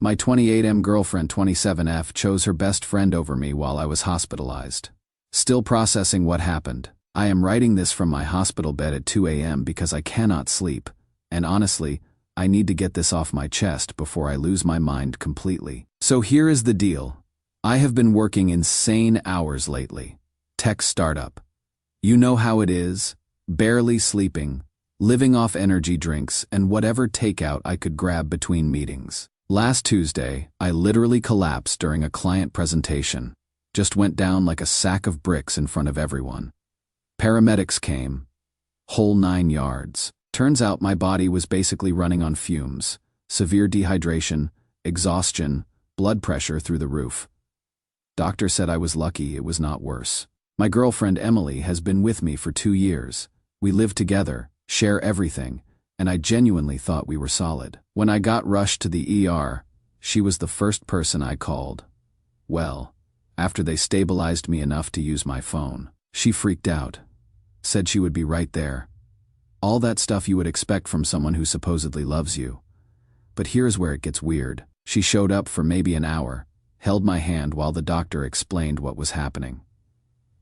My 28M girlfriend 27F chose her best friend over me while I was hospitalized. Still processing what happened. I am writing this from my hospital bed at 2 a.m. because I cannot sleep, and honestly, I need to get this off my chest before I lose my mind completely. So here is the deal. I have been working insane hours lately. Tech startup. You know how it is, barely sleeping, living off energy drinks and whatever takeout I could grab between meetings. Last Tuesday, I literally collapsed during a client presentation. Just went down like a sack of bricks in front of everyone. Paramedics came. Whole 9 yards. Turns out my body was basically running on fumes. Severe dehydration, exhaustion, blood pressure through the roof. Doctor said I was lucky it was not worse. My girlfriend Emily has been with me for 2 years. We live together, share everything, and I genuinely thought we were solid. When I got rushed to the ER, she was the first person I called. Well, after they stabilized me enough to use my phone, she freaked out. Said she would be right there. All that stuff you would expect from someone who supposedly loves you. But here's where it gets weird. She showed up for maybe an hour, held my hand while the doctor explained what was happening.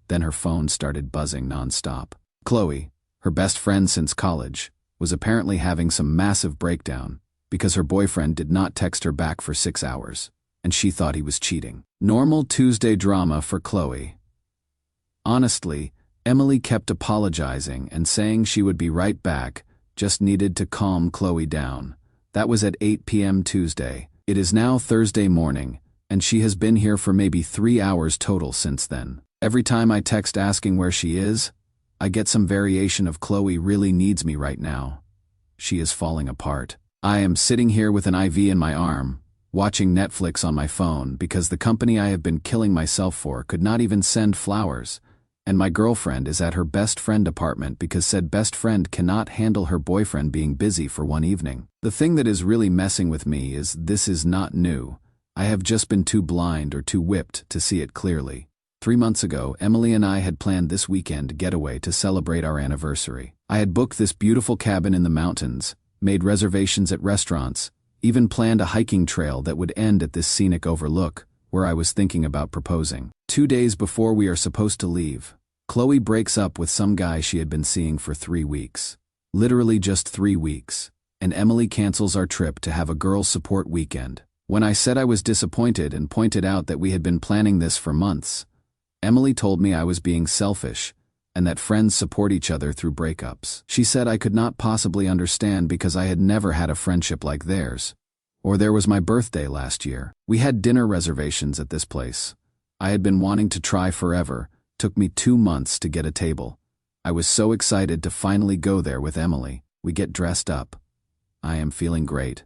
Then her phone started buzzing nonstop. Chloe, her best friend since college, was apparently having some massive breakdown because her boyfriend did not text her back for 6 hours, and she thought he was cheating. Normal Tuesday drama for Chloe. Honestly, Emily kept apologizing and saying she would be right back, just needed to calm Chloe down. That was at 8 p.m. Tuesday. It is now Thursday morning, and she has been here for maybe 3 hours total since then. Every time I text asking where she is, I get some variation of Chloe really needs me right now. She is falling apart. I am sitting here with an IV in my arm, watching Netflix on my phone because the company I have been killing myself for could not even send flowers. And my girlfriend is at her best friend apartment because said best friend cannot handle her boyfriend being busy for one evening. The thing that is really messing with me is this is not new. I have just been too blind or too whipped to see it clearly. 3 months ago, Emily and I had planned this weekend getaway to celebrate our anniversary. I had booked this beautiful cabin in the mountains, made reservations at restaurants, even planned a hiking trail that would end at this scenic overlook, where I was thinking about proposing. 2 days before we are supposed to leave, Chloe breaks up with some guy she had been seeing for 3 weeks. Literally just 3 weeks. And Emily cancels our trip to have a girls' support weekend. When I said I was disappointed and pointed out that we had been planning this for months, Emily told me I was being selfish and that friends support each other through breakups. She said I could not possibly understand because I had never had a friendship like theirs. Or there was my birthday last year. We had dinner reservations at this place. I had been wanting to try forever. Took me 2 months to get a table. I was so excited to finally go there with Emily. We get dressed up. I am feeling great,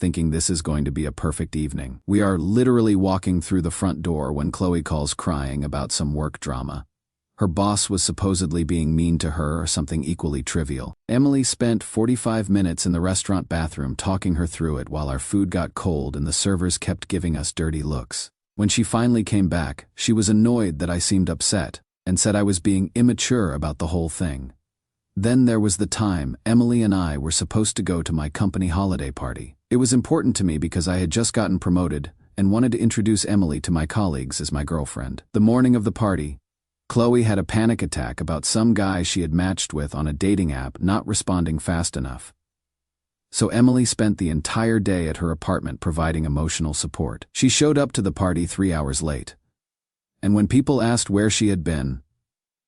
thinking this is going to be a perfect evening. We are literally walking through the front door when Chloe calls crying about some work drama. Her boss was supposedly being mean to her or something equally trivial. Emily spent 45 minutes in the restaurant bathroom talking her through it while our food got cold and the servers kept giving us dirty looks. When she finally came back, she was annoyed that I seemed upset and said I was being immature about the whole thing. Then there was the time Emily and I were supposed to go to my company holiday party. It was important to me because I had just gotten promoted and wanted to introduce Emily to my colleagues as my girlfriend. The morning of the party, Chloe had a panic attack about some guy she had matched with on a dating app not responding fast enough. So Emily spent the entire day at her apartment providing emotional support. She showed up to the party 3 hours late. And when people asked where she had been,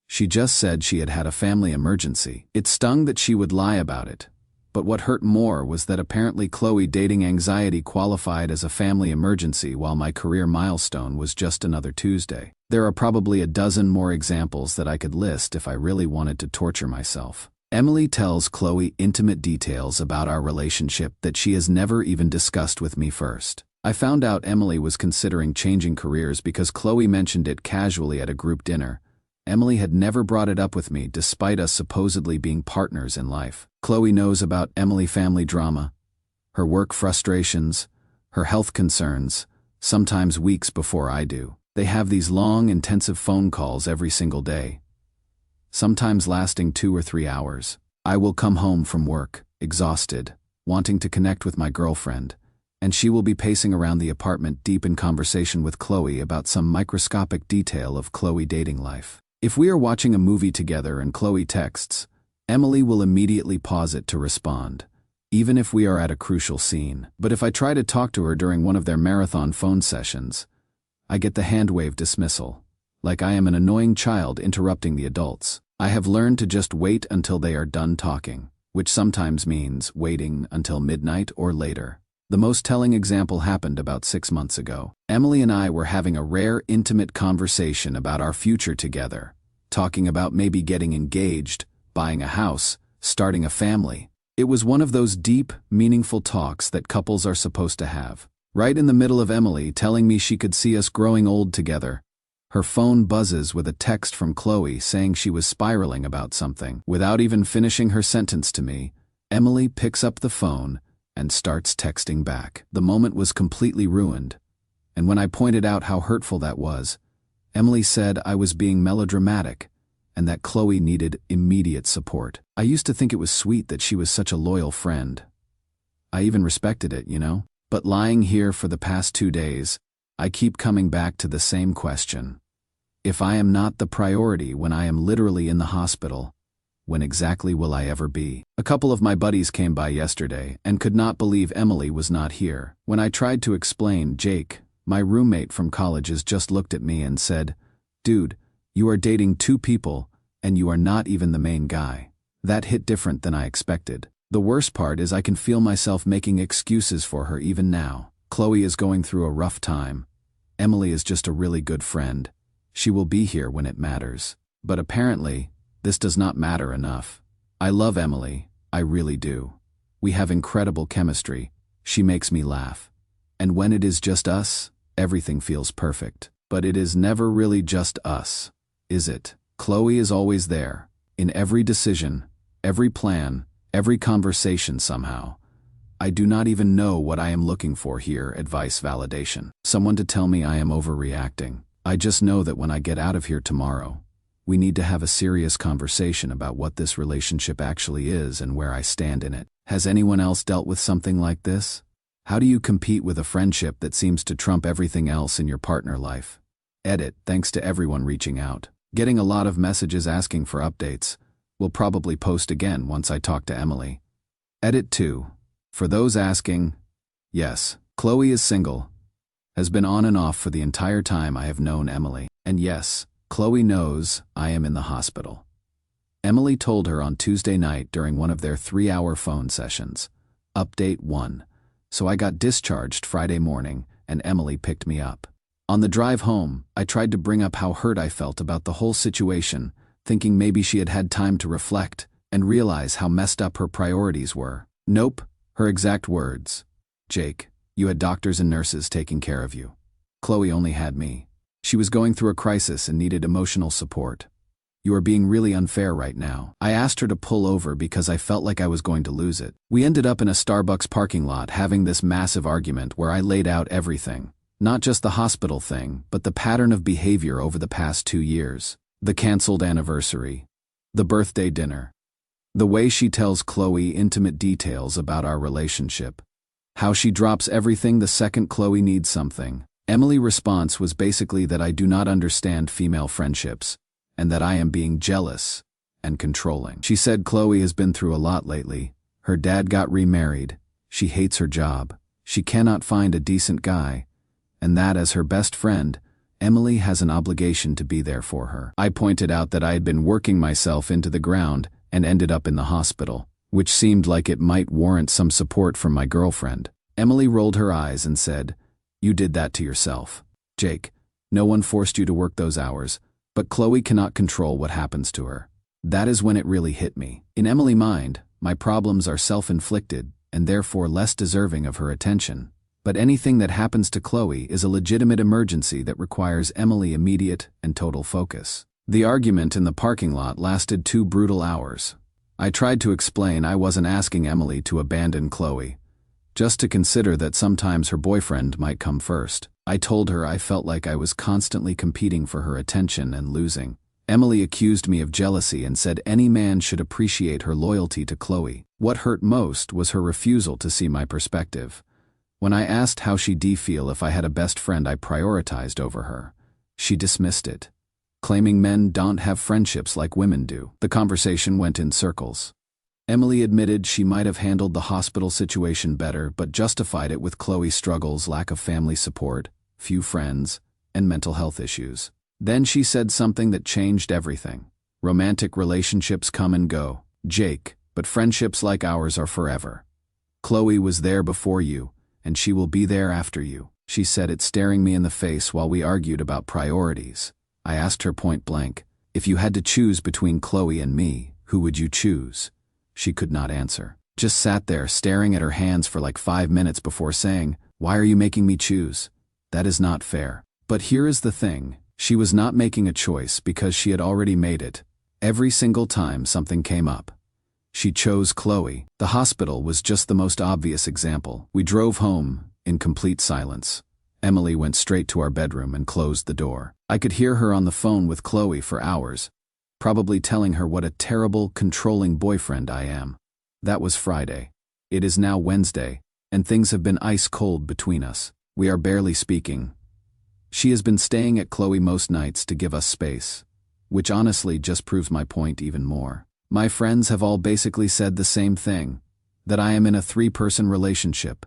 she just said she had had a family emergency. It stung that she would lie about it. But what hurt more was that apparently Chloe dating anxiety qualified as a family emergency while my career milestone was just another Tuesday. There are probably a dozen more examples that I could list if I really wanted to torture myself. Emily tells Chloe intimate details about our relationship that she has never even discussed with me first. I found out Emily was considering changing careers because Chloe mentioned it casually at a group dinner. Emily had never brought it up with me despite us supposedly being partners in life. Chloe knows about Emily family drama, her work frustrations, her health concerns, sometimes weeks before I do. They have these long, intensive phone calls every single day, sometimes lasting 2 or 3 hours. I will come home from work, exhausted, wanting to connect with my girlfriend, and she will be pacing around the apartment deep in conversation with Chloe about some microscopic detail of Chloe dating life. If we are watching a movie together and Chloe texts, Emily will immediately pause it to respond, even if we are at a crucial scene. But if I try to talk to her during one of their marathon phone sessions, I get the hand-wave dismissal, like I am an annoying child interrupting the adults. I have learned to just wait until they are done talking, which sometimes means waiting until midnight or later. The most telling example happened about 6 months ago. Emily and I were having a rare, intimate conversation about our future together, talking about maybe getting engaged, buying a house, starting a family. It was one of those deep, meaningful talks that couples are supposed to have. Right in the middle of Emily telling me she could see us growing old together, her phone buzzes with a text from Chloe saying she was spiraling about something. Without even finishing her sentence to me, Emily picks up the phone and starts texting back. The moment was completely ruined, and when I pointed out how hurtful that was, Emily said I was being melodramatic and that Chloe needed immediate support. I used to think it was sweet that she was such a loyal friend. I even respected it, But lying here for the past 2 days, I keep coming back to the same question. If I am not the priority when I am literally in the hospital, when exactly will I ever be? A couple of my buddies came by yesterday and could not believe Emily was not here. When I tried to explain, Jake, my roommate from college, just looked at me and said, "Dude, you are dating 2 people, and you are not even the main guy." That hit different than I expected. The worst part is I can feel myself making excuses for her even now. Chloe is going through a rough time. Emily is just a really good friend. She will be here when it matters. But apparently, this does not matter enough. I love Emily, I really do. We have incredible chemistry. She makes me laugh. And when it is just us, everything feels perfect. But it is never really just us, is it? Chloe is always there, in every decision, every plan, every conversation somehow. I do not even know what I am looking for here, advice, validation. Someone to tell me I am overreacting. I just know that when I get out of here tomorrow, we need to have a serious conversation about what this relationship actually is and where I stand in it. Has anyone else dealt with something like this? How do you compete with a friendship that seems to trump everything else in your partner life? Edit, thanks to everyone reaching out. Getting a lot of messages asking for updates. Will probably post again once I talk to Emily. Edit 2. For those asking, yes, Chloe is single. Has been on and off for the entire time I have known Emily. And yes, Chloe knows I am in the hospital. Emily told her on Tuesday night during one of their 3-hour phone sessions. Update 1. So I got discharged Friday morning, and Emily picked me up. On the drive home, I tried to bring up how hurt I felt about the whole situation, thinking maybe she had had time to reflect and realize how messed up her priorities were. Nope, her exact words. Jake, you had doctors and nurses taking care of you. Chloe only had me. She was going through a crisis and needed emotional support. You are being really unfair right now. I asked her to pull over because I felt like I was going to lose it. We ended up in a Starbucks parking lot having this massive argument where I laid out everything. Not just the hospital thing, but the pattern of behavior over the past 2 years. The canceled anniversary. The birthday dinner. The way she tells Chloe intimate details about our relationship. How she drops everything the second Chloe needs something. Emily's response was basically that I do not understand female friendships, and that I am being jealous and controlling. She said Chloe has been through a lot lately. Her dad got remarried. She hates her job. She cannot find a decent guy. And that as her best friend, Emily has an obligation to be there for her. I pointed out that I had been working myself into the ground and ended up in the hospital, which seemed like it might warrant some support from my girlfriend. Emily rolled her eyes and said, "You did that to yourself. Jake, no one forced you to work those hours, but Chloe cannot control what happens to her." That is when it really hit me. In Emily's mind, my problems are self-inflicted and therefore less deserving of her attention. But anything that happens to Chloe is a legitimate emergency that requires Emily immediate and total focus. The argument in the parking lot lasted 2 brutal hours. I tried to explain I wasn't asking Emily to abandon Chloe, just to consider that sometimes her boyfriend might come first. I told her I felt like I was constantly competing for her attention and losing. Emily accused me of jealousy and said any man should appreciate her loyalty to Chloe. What hurt most was her refusal to see my perspective. When I asked how she'd feel if I had a best friend I prioritized over her, she dismissed it, claiming men don't have friendships like women do. The conversation went in circles. Emily admitted she might have handled the hospital situation better but justified it with Chloe's struggles, lack of family support, few friends, and mental health issues. Then she said something that changed everything. Romantic relationships come and go, Jake, but friendships like ours are forever. Chloe was there before you, and she will be there after you. She said it staring me in the face while we argued about priorities. I asked her point blank, if you had to choose between Chloe and me, who would you choose? She could not answer. Just sat there staring at her hands for like 5 minutes before saying, why are you making me choose? That is not fair. But here is the thing, she was not making a choice because she had already made it. Every single time something came up, she chose Chloe. The hospital was just the most obvious example. We drove home in complete silence. Emily went straight to our bedroom and closed the door. I could hear her on the phone with Chloe for hours, probably telling her what a terrible, controlling boyfriend I am. That was Friday. It is now Wednesday, and things have been ice cold between us. We are barely speaking. She has been staying at Chloe most nights to give us space, which honestly just proves my point even more. My friends have all basically said the same thing, that I am in a 3-person relationship,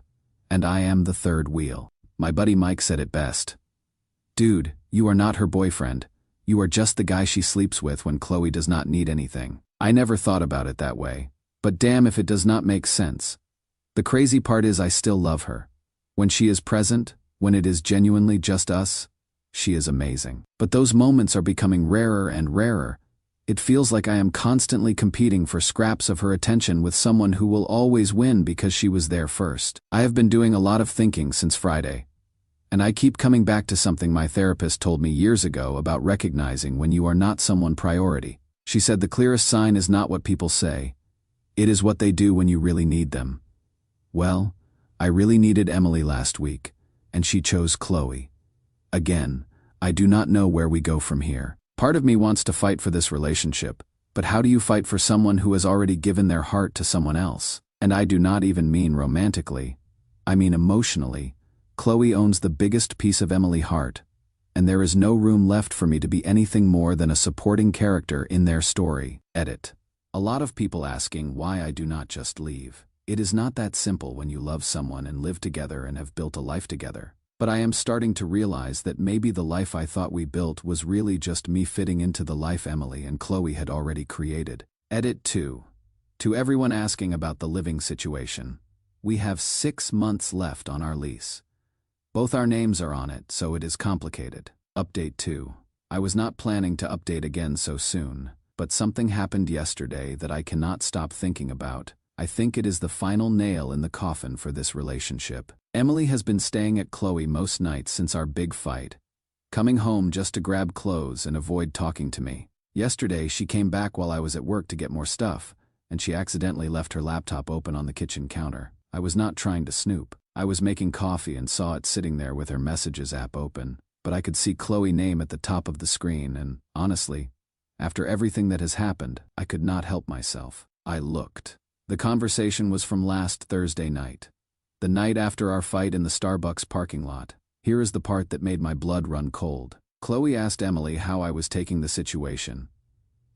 and I am the third wheel. My buddy Mike said it best. Dude, you are not her boyfriend. You are just the guy she sleeps with when Chloe does not need anything. I never thought about it that way, but damn if it does not make sense. The crazy part is I still love her. When she is present, when it is genuinely just us, she is amazing. But those moments are becoming rarer and rarer. It feels like I am constantly competing for scraps of her attention with someone who will always win because she was there first. I have been doing a lot of thinking since Friday, and I keep coming back to something my therapist told me years ago about recognizing when you are not someone priority. She said the clearest sign is not what people say. It is what they do when you really need them. Well, I really needed Emily last week, and she chose Chloe. Again, I do not know where we go from here. Part of me wants to fight for this relationship, but how do you fight for someone who has already given their heart to someone else? And I do not even mean romantically. I mean emotionally. Chloe owns the biggest piece of Emily's heart, and there is no room left for me to be anything more than a supporting character in their story. Edit. A lot of people asking why I do not just leave. It is not that simple when you love someone and live together and have built a life together. But I am starting to realize that maybe the life I thought we built was really just me fitting into the life Emily and Chloe had already created. Edit 2. To everyone asking about the living situation, we have 6 months left on our lease. Both our names are on it, so it is complicated. Update 2. I was not planning to update again so soon, but something happened yesterday that I cannot stop thinking about. I think it is the final nail in the coffin for this relationship. Emily has been staying at Chloe most nights since our big fight, coming home just to grab clothes and avoid talking to me. Yesterday, she came back while I was at work to get more stuff, and she accidentally left her laptop open on the kitchen counter. I was not trying to snoop. I was making coffee and saw it sitting there with her messages app open, but I could see Chloe's name at the top of the screen and, honestly, after everything that has happened, I could not help myself. I looked. The conversation was from last Thursday night, the night after our fight in the Starbucks parking lot. Here is the part that made my blood run cold. Chloe asked Emily how I was taking the situation.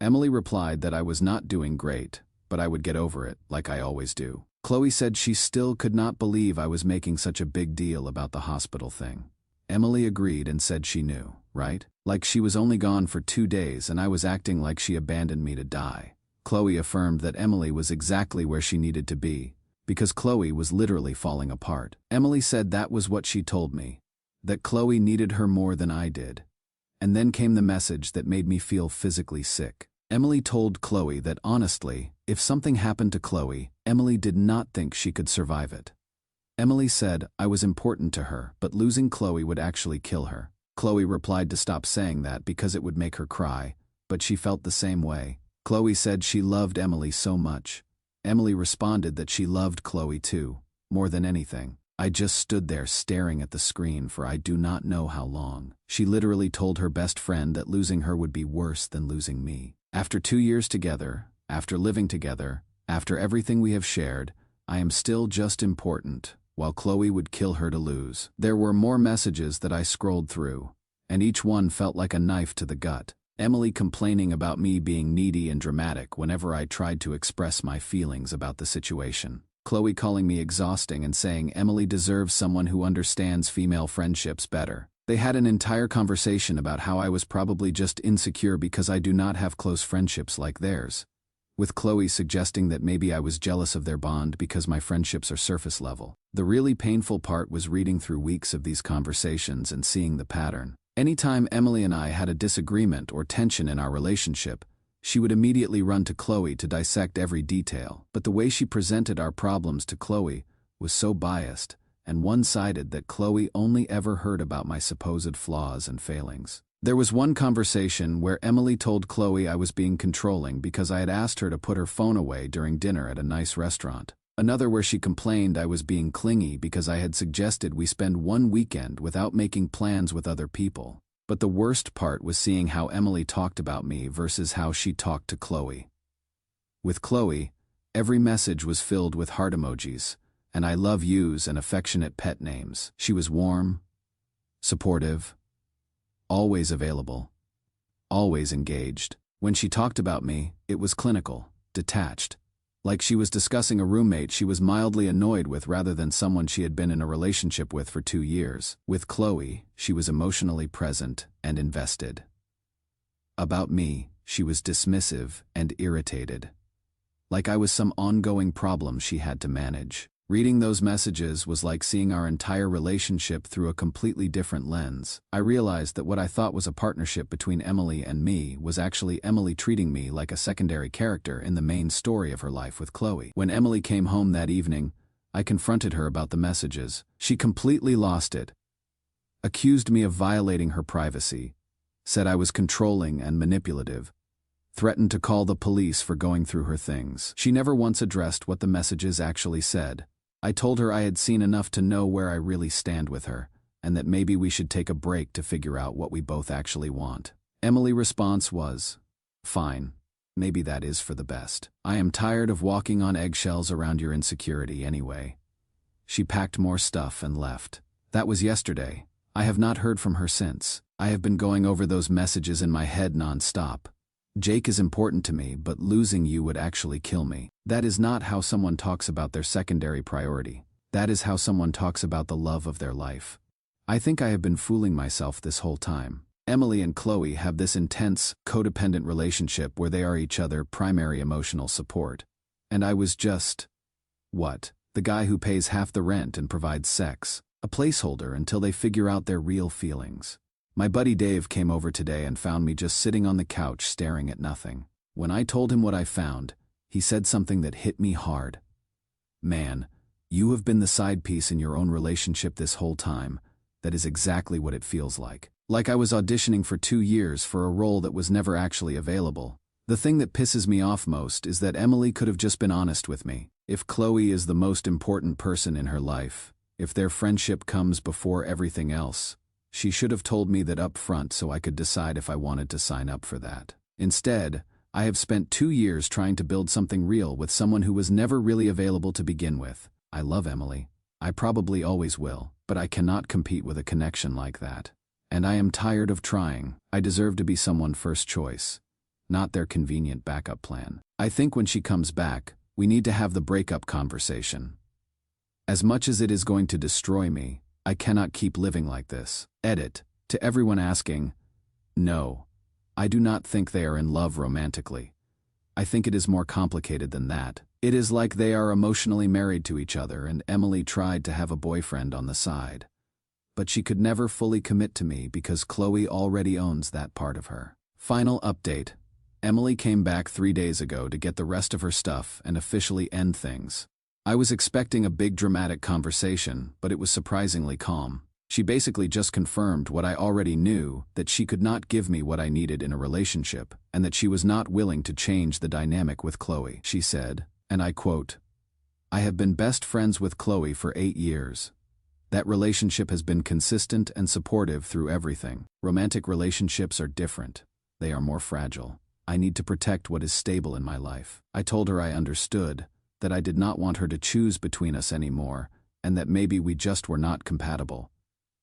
Emily replied that I was not doing great, but I would get over it, like I always do. Chloe said she still could not believe I was making such a big deal about the hospital thing. Emily agreed and said she knew, right? Like she was only gone for 2 days and I was acting like she abandoned me to die. Chloe affirmed that Emily was exactly where she needed to be, because Chloe was literally falling apart. Emily said that was what she told me, that Chloe needed her more than I did. And then came the message that made me feel physically sick. Emily told Chloe that honestly, if something happened to Chloe, Emily did not think she could survive it. Emily said I was important to her, but losing Chloe would actually kill her. Chloe replied to stop saying that because it would make her cry, but she felt the same way. Chloe said she loved Emily so much. Emily responded that she loved Chloe too, more than anything. I just stood there staring at the screen for I do not know how long. She literally told her best friend that losing her would be worse than losing me. After 2 years together, after living together, after everything we have shared, I am still just important, while Chloe would kill her to lose. There were more messages that I scrolled through, and each one felt like a knife to the gut. Emily complaining about me being needy and dramatic whenever I tried to express my feelings about the situation. Chloe calling me exhausting and saying Emily deserves someone who understands female friendships better. They had an entire conversation about how I was probably just insecure because I do not have close friendships like theirs, with Chloe suggesting that maybe I was jealous of their bond because my friendships are surface level. The really painful part was reading through weeks of these conversations and seeing the pattern. Anytime Emily and I had a disagreement or tension in our relationship, she would immediately run to Chloe to dissect every detail. But the way she presented our problems to Chloe was so biased and one-sided that Chloe only ever heard about my supposed flaws and failings. There was one conversation where Emily told Chloe I was being controlling because I had asked her to put her phone away during dinner at a nice restaurant. Another where she complained I was being clingy because I had suggested we spend one weekend without making plans with other people. But the worst part was seeing how Emily talked about me versus how she talked to Chloe. With Chloe, every message was filled with heart emojis, and I love yous and affectionate pet names. She was warm, supportive, always available, always engaged. When she talked about me, it was clinical, detached. Like she was discussing a roommate she was mildly annoyed with rather than someone she had been in a relationship with for 2 years. With Chloe, she was emotionally present and invested. About me, she was dismissive and irritated. Like I was some ongoing problem she had to manage. Reading those messages was like seeing our entire relationship through a completely different lens. I realized that what I thought was a partnership between Emily and me was actually Emily treating me like a secondary character in the main story of her life with Chloe. When Emily came home that evening, I confronted her about the messages. She completely lost it, accused me of violating her privacy, said I was controlling and manipulative, threatened to call the police for going through her things. She never once addressed what the messages actually said. I told her I had seen enough to know where I really stand with her, and that maybe we should take a break to figure out what we both actually want. Emily's response was, "Fine, maybe that is for the best. I am tired of walking on eggshells around your insecurity anyway." She packed more stuff and left. That was yesterday. I have not heard from her since. I have been going over those messages in my head non-stop. Jake is important to me, but losing you would actually kill me. That is not how someone talks about their secondary priority. That is how someone talks about the love of their life. I think I have been fooling myself this whole time. Emily and Chloe have this intense, codependent relationship where they are each other's primary emotional support. And I was just, the guy who pays half the rent and provides sex, a placeholder until they figure out their real feelings. My buddy Dave came over today and found me just sitting on the couch staring at nothing. When I told him what I found, he said something that hit me hard. "Man, you have been the side piece in your own relationship this whole time. That is exactly what it feels like. Like I was auditioning for 2 years for a role that was never actually available." The thing that pisses me off most is that Emily could have just been honest with me. If Chloe is the most important person in her life, if their friendship comes before everything else, she should have told me that up front so I could decide if I wanted to sign up for that. Instead, I have spent 2 years trying to build something real with someone who was never really available to begin with. I love Emily. I probably always will, but I cannot compete with a connection like that. And I am tired of trying. I deserve to be someone's first choice, not their convenient backup plan. I think when she comes back, we need to have the breakup conversation. As much as it is going to destroy me, I cannot keep living like this. Edit. To everyone asking, no, I do not think they are in love romantically. I think it is more complicated than that. It is like they are emotionally married to each other and Emily tried to have a boyfriend on the side. But she could never fully commit to me because Chloe already owns that part of her. Final update. Emily came back 3 days ago to get the rest of her stuff and officially end things. I was expecting a big dramatic conversation, but it was surprisingly calm. She basically just confirmed what I already knew, that she could not give me what I needed in a relationship, and that she was not willing to change the dynamic with Chloe. She said, and I quote, "I have been best friends with Chloe for 8 years. That relationship has been consistent and supportive through everything. Romantic relationships are different. They are more fragile. I need to protect what is stable in my life." I told her I understood, that I did not want her to choose between us anymore, and that maybe we just were not compatible.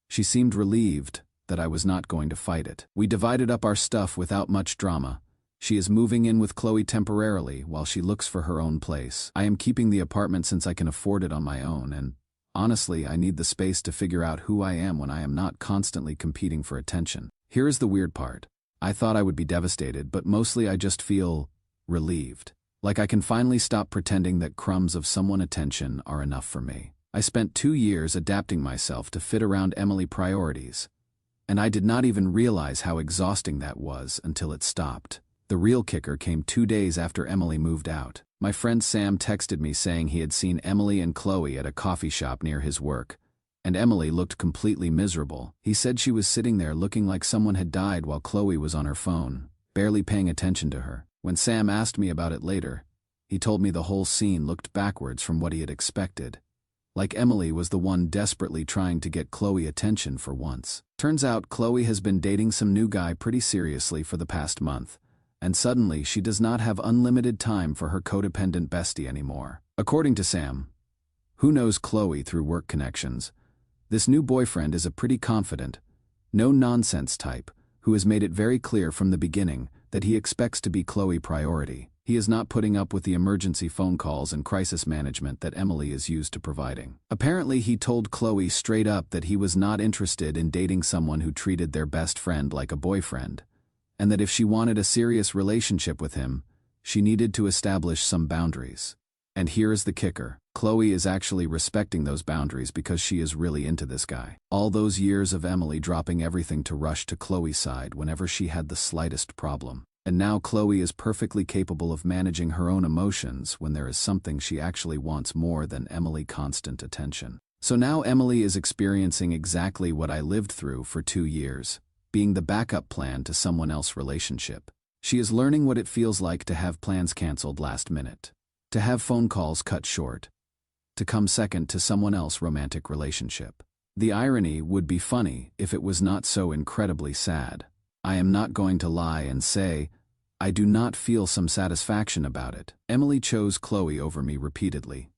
She seemed relieved that I was not going to fight it. We divided up our stuff without much drama. She is moving in with Chloe temporarily while she looks for her own place. I am keeping the apartment since I can afford it on my own, and honestly, I need the space to figure out who I am when I am not constantly competing for attention. Here is the weird part. I thought I would be devastated, but mostly I just feel relieved. Like I can finally stop pretending that crumbs of someone's attention are enough for me. I spent 2 years adapting myself to fit around Emily's priorities, and I did not even realize how exhausting that was until it stopped. The real kicker came 2 days after Emily moved out. My friend Sam texted me saying he had seen Emily and Chloe at a coffee shop near his work, and Emily looked completely miserable. He said she was sitting there looking like someone had died while Chloe was on her phone, barely paying attention to her. When Sam asked me about it later, he told me the whole scene looked backwards from what he had expected. Like Emily was the one desperately trying to get Chloe attention for once. Turns out Chloe has been dating some new guy pretty seriously for the past month, and suddenly she does not have unlimited time for her codependent bestie anymore. According to Sam, who knows Chloe through work connections, this new boyfriend is a pretty confident, no-nonsense type who has made it very clear from the beginning that he expects to be Chloe's priority. He is not putting up with the emergency phone calls and crisis management that Emily is used to providing. Apparently, he told Chloe straight up that he was not interested in dating someone who treated their best friend like a boyfriend, and that if she wanted a serious relationship with him, she needed to establish some boundaries. And here is the kicker. Chloe is actually respecting those boundaries because she is really into this guy. All those years of Emily dropping everything to rush to Chloe's side whenever she had the slightest problem. And now Chloe is perfectly capable of managing her own emotions when there is something she actually wants more than Emily's constant attention. So now Emily is experiencing exactly what I lived through for 2 years, being the backup plan to someone else's relationship. She is learning what it feels like to have plans canceled last minute, to have phone calls cut short, to come second to someone else's romantic relationship. The irony would be funny if it was not so incredibly sad. I am not going to lie and say, I do not feel some satisfaction about it. Emily chose Chloe over me repeatedly,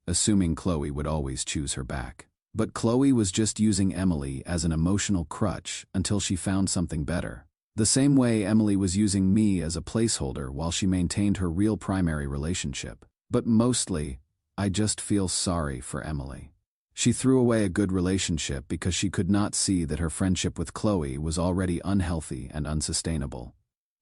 assuming Chloe would always choose her back. But Chloe was just using Emily as an emotional crutch until she found something better. The same way Emily was using me as a placeholder while she maintained her real primary relationship. But mostly, I just feel sorry for Emily. She threw away a good relationship because she could not see that her friendship with Chloe was already unhealthy and unsustainable.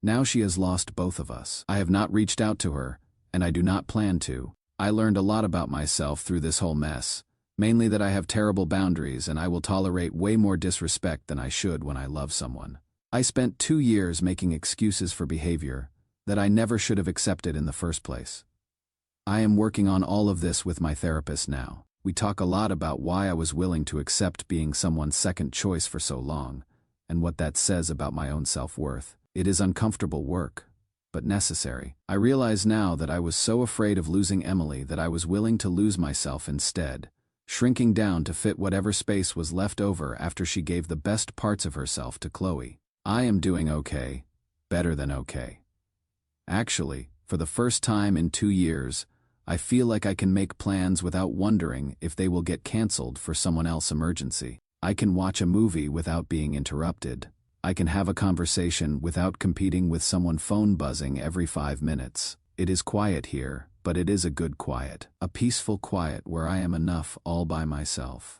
Now she has lost both of us. I have not reached out to her, and I do not plan to. I learned a lot about myself through this whole mess, mainly that I have terrible boundaries and I will tolerate way more disrespect than I should when I love someone. I spent 2 years making excuses for behavior that I never should have accepted in the first place. I am working on all of this with my therapist now. We talk a lot about why I was willing to accept being someone's second choice for so long, and what that says about my own self-worth. It is uncomfortable work, but necessary. I realize now that I was so afraid of losing Emily that I was willing to lose myself instead, shrinking down to fit whatever space was left over after she gave the best parts of herself to Chloe. I am doing okay, better than okay. Actually, for the first time in 2 years, I feel like I can make plans without wondering if they will get canceled for someone else's emergency. I can watch a movie without being interrupted. I can have a conversation without competing with someone phone buzzing every 5 minutes. It is quiet here, but it is a good quiet. A peaceful quiet where I am enough all by myself.